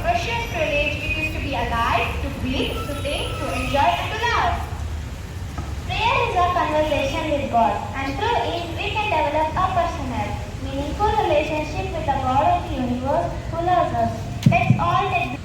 precious privilege it is to be alive, to breathe, to think, to enjoy and to love. Prayer is a conversation with God, and through it we can develop a personal, meaningful relationship with the God of the universe who loves us. Let's all take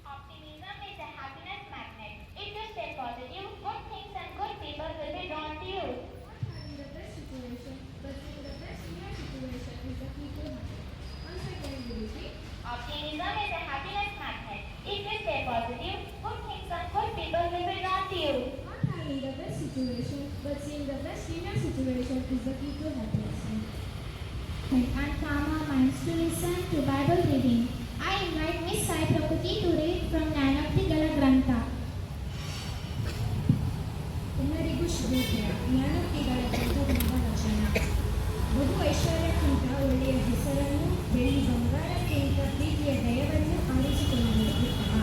optimism is a happiness magnet. If you stay positive, good things and good people will be drawn to you. Having the best situation, but in the best near situation is the key to happiness. Once again, will you repeat? Optimism is a happiness magnet. If you stay positive, good things and good people will be drawn to you. Not having the best situation, but seeing the best inner situation is the key to happiness. And calm our minds to listen to Bible reading. I invite Miss Sai Prakriti to read from Gnanaptigala Grantha. ಎಲ್ಲರಿಗೂ ಶುಭೋದಯ. ಜ್ಞಾನೋಕ್ತಿಗಳ ಗ್ರಂಥದಿಂದ ವಚನ. ಬಹು ಐಶ್ವರ್ಯಕ್ಕಿಂತ ಒಳ್ಳೆಯ ಹೆಸರನ್ನು, ಬೆಳ್ಳಿ ಬಂಗಾರಕ್ಕಿಂತ ಪ್ರೀತಿಯ ದಯವನ್ನು ಆರಿಸಿಕೊಳ್ಳುವುದು ಉತ್ತಮ.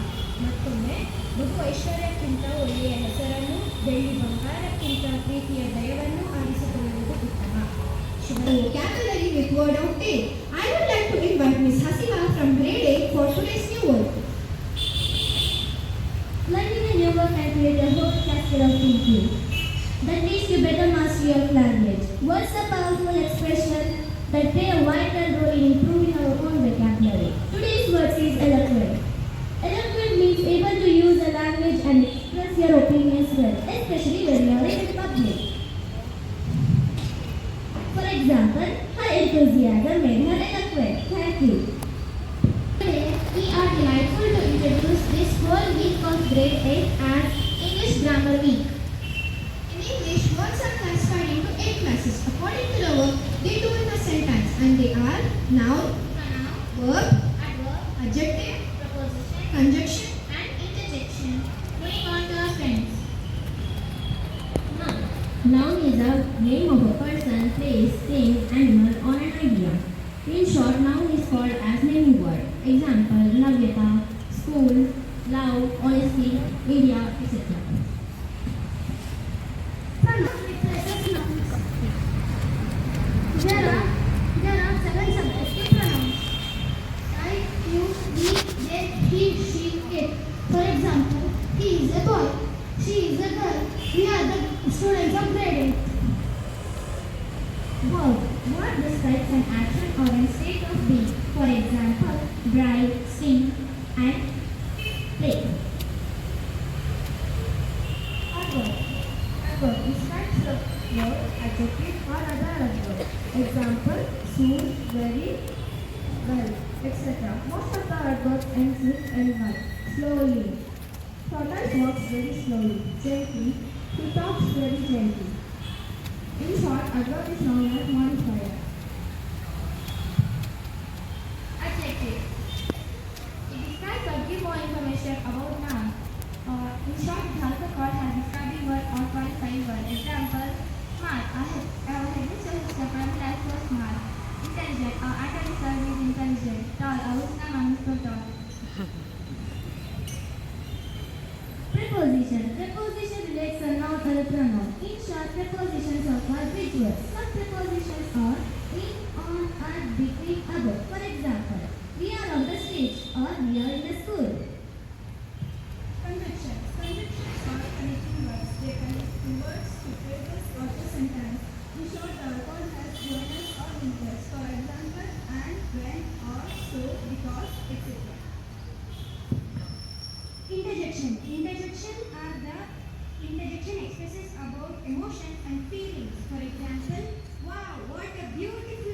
ಮತ್ತೊಮ್ಮೆ, ಬಹು ಐಶ್ವರ್ಯಕ್ಕಿಂತ ಒಳ್ಳೆಯ ಹೆಸರನ್ನು, ಬೆಳ್ಳಿ ಬಂಗಾರಕ್ಕಿಂತ ಪ್ರೀತಿಯ ದಯವನ್ನು ಆರಿಸಿಕೊಳ್ಳುವುದು ಉತ್ತಮ. Vocabulary with word of day. I would like to invite Miss Hasina from grade 8 for today's new word. Learning a new word can create a whole cascade of thinking. That leads to better mastery of language. Words are powerful expressions that play a vital role in improving our own vocabulary. Today's word is eloquent. Eloquent means able to use the language and express your opinions well, especially when you are in public. For example, her enthusiasm made her eloquent. Thank you. Today, we are delightful to introduce this whole week of grade 8 as English Grammar Week. In English, words are classified into 8 classes according to the work they do in a sentence, and they are noun, Pronoun, verb, adverb, adjective, preposition, conjunction. and interjection. Moving on to our friends. Noun. Noun is a name of a person, place, thing, animal, or an idea. In short, noun is called as naming word. Example: Navyata, school, love, honesty, media, etc. Pronoun replaces nouns. There are 7 subjects to pronouns. I, you, we, they, he, she, it. For example, he is a boy, she is a girl. We are the students of grade 8. Verb. Verb describes an action or a state of being. For example, drive, sing, and play. Adverb. Adverb describes the word, adjective, or other adverb. Example: soon, very, well, etc. Most of the adverbs ends with ly. Slowly. Tortoise walks very slowly. Gently. He talks very gently. In short, adverb is known as modifier. Adjective. It describes or gives more information about noun. In short, it helps the word has describing word or qualifying word. Example: smart. Our headmistress is the family so smart. Intelligent. Our academic service is intelligent. Tall. Our Usna ma'am is so tall. Preposition. Preposition relates a noun or a pronoun. In short, prepositions are called bridge words. Some prepositions are in, on, at, between, above. For example, we are on the stage or we are in the school. Conjunctions. Conjunctions are connecting words. They connect two words to phrases or to sentence. In short, the word has joiners or linkers. For example, and, when, or, so, because, etc. Interjection. Interjection expresses about emotions and feelings. For example, wow, what a beautiful